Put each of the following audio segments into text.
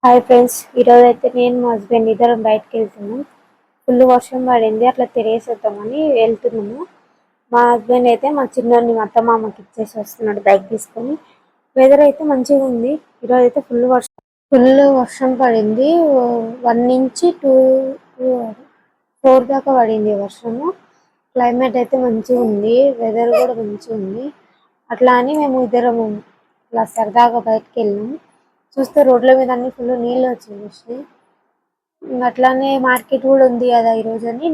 Hi friends, ఈరోజు అయితే నేను మా హస్బెండ్ ఇద్దరం బయటకు వెళ్తున్నాం. ఫుల్ వర్షం పడింది, అట్లా తిరిగేసేద్దామని వెళ్తున్నాము. మా హస్బెండ్ అయితే మా చిన్నోడిని మా అత్తమామకి ఇచ్చేసి వస్తున్నాడు బైక్ తీసుకొని. వెదర్ అయితే మంచిగా ఉంది. ఈరోజు అయితే ఫుల్ వర్షం పడింది. 1 నుంచి 4 దాకా పడింది వర్షము. క్లైమేట్ అయితే మంచిగా ఉంది, వెదర్ కూడా మంచిగా ఉంది. అట్లా అని మేము ఇద్దరము ఇలా సరదాగా బయటకు వెళ్ళాము. చూస్తే రోడ్ల మీద అన్ని ఫుల్ నీళ్ళు వచ్చేసి. అట్లానే మార్కెట్ కూడా ఉంది కదా ఈరోజు అని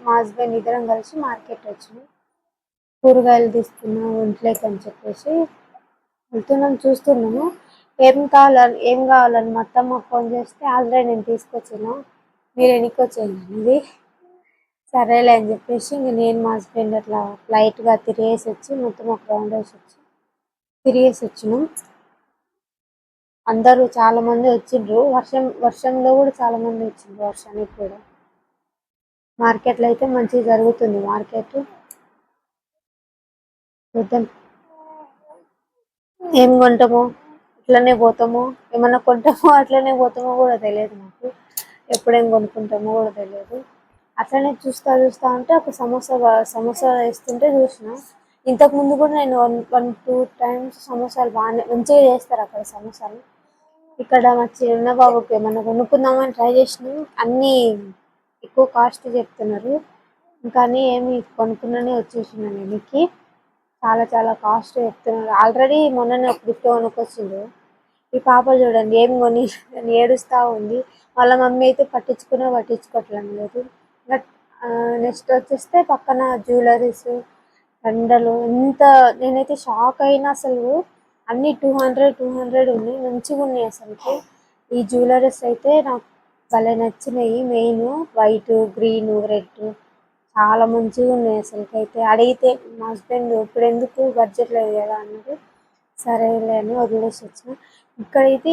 మా హస్బెండ్ ఇద్దరం కలిసి మార్కెట్ వచ్చినాం. కూరగాయలు తీసుకున్నాం ఒంట్లోకి అని చెప్పేసి వెళ్తున్నాం. చూస్తున్నాము ఏం కావాలని మా అత్తమ్మ ఫోన్ చేస్తే ఆల్రెడీ నేను తీసుకొచ్చాను, మీరు ఎన్నికి వచ్చేయండి. సరేలే అని చెప్పేసి ఇంక నేను మా హస్బెండ్ అట్లా లైట్గా తిరిగేసి వచ్చి మొత్తం ఒక రౌండ్ వేసి వచ్చి తిరిగేసి వచ్చినాం. అందరూ చాలా మంది వచ్చిండ్రు. వర్షంలో కూడా చాలా మంది వచ్చిండ్రు. వర్షానికి కూడా మార్కెట్లో అయితే మంచిగా జరుగుతుంది. మార్కెట్ చూద్దాం ఏం కొంటామో ఇట్లనే పోతామో, ఏమన్నా కొంటామో అట్లనే పోతామో కూడా తెలియదు నాకు. ఎప్పుడేం కొనుక్కుంటామో కూడా తెలియదు. అట్లనే చూస్తా ఉంటే ఒక సమోసా వేస్తుంటే చూసిన. ఇంతకు ముందు కూడా నేను 1-2 టైమ్స్ సమోసాలు బాగానే మంచిగా చేస్తారు అక్కడ సమోసాలు. ఇక్కడ మా చిన్న బాబుకి ఏమన్నా కొనుక్కుందామని ట్రై చేసినాం, అన్నీ ఎక్కువ కాస్ట్ చెప్తున్నారు. కానీ ఏమి కొనుక్కునే వచ్చేసిన నేను. చాలా చాలా కాస్ట్ చెప్తున్నారు. ఆల్రెడీ మొన్ననే ఒక గిఫ్ట్ కొనుక్కొచ్చిండు. ఈ పాప చూడండి ఏం కొని ఏడుస్తూ ఉంది. వాళ్ళ మమ్మీ అయితే పట్టించుకోవట్లేదు లేదు. నెక్స్ట్ వచ్చేస్తే పక్కన జ్యువెలరీస్, దండలు. నేనైతే షాక్ అయినా అసలు. అన్ని 200 ఉన్నాయి, మంచిగా ఉన్నాయి అసలుకి. ఈ జ్యువెలరీస్ అయితే నాకు భలే నచ్చినాయి. మెయిన్ వైట్, గ్రీన్, రెడ్ చాలా మంచిగా ఉన్నాయి అసలుకైతే. అడిగితే మా హస్బెండ్ ఇప్పుడు ఎందుకు బడ్జెట్ లేదు కదా అన్నారు. సరేలే అని వదిలేసి వచ్చిన. ఇక్కడైతే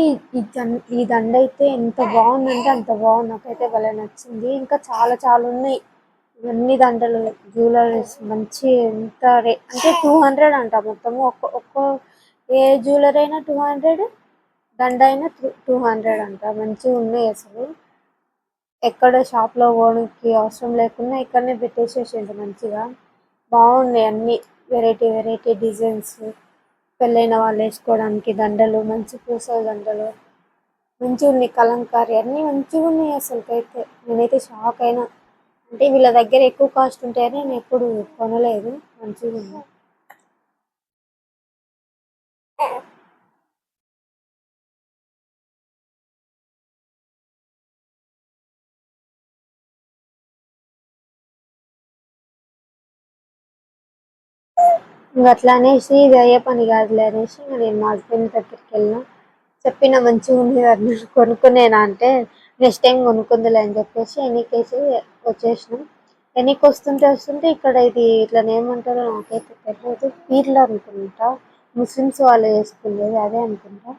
ఈ దండ అయితే ఎంత బాగుందంటే అంత బాగుంది. నాకైతే భలే నచ్చింది. ఇంకా చాలా చాలా ఉన్నాయి. ఇవన్నీ దండలు, జ్యువెలరీస్ మంచి అంటే 200 అంట మొత్తము. ఒక్క ఏ జ్యువెలరీ అయినా 200, దండ అయినా 200 అంట. మంచిగా ఉన్నాయి అసలు. ఎక్కడ షాప్లో పోవడానికి అవసరం లేకుండా ఇక్కడనే పెట్టేసేసిండు మంచిగా. బాగున్నాయి అన్ని వెరైటీ డిజైన్స్. పెళ్ళైన వాళ్ళు వేసుకోవడానికి దండలు, మంచి పూసల దండలు మంచిగా ఉన్నాయి. కలంకారీ అన్నీ మంచిగా ఉన్నాయి అసలుకైతే. నేనైతే షాక్ అయినా. అంటే వీళ్ళ దగ్గర ఎక్కువ కాస్ట్ ఉంటాయని నేను ఎప్పుడు కొనలేదు. మంచిగా ఉంది. ఇంక అట్లా అనేసి ఇది అయ్యే పని కాదులే అనేసి నేను మా హస్బెండ్ దగ్గరికి వెళ్ళినా. చెప్పిన మంచిగా ఉంది అన్న కొనుక్కునేనా అంటే నెక్స్ట్ టైం కొనుక్కుందిలే అని చెప్పేసి ఎన్నికేసి వచ్చేసినాం. ఎన్నికి వస్తుంటే ఇక్కడ ఇది ఇట్లా ఏమంటారో నాకైతే తెలియదు. పీర్లు అనుకుంటా, ముస్లిమ్స్ వాళ్ళు వేసుకునేది అదే అనుకుంటా.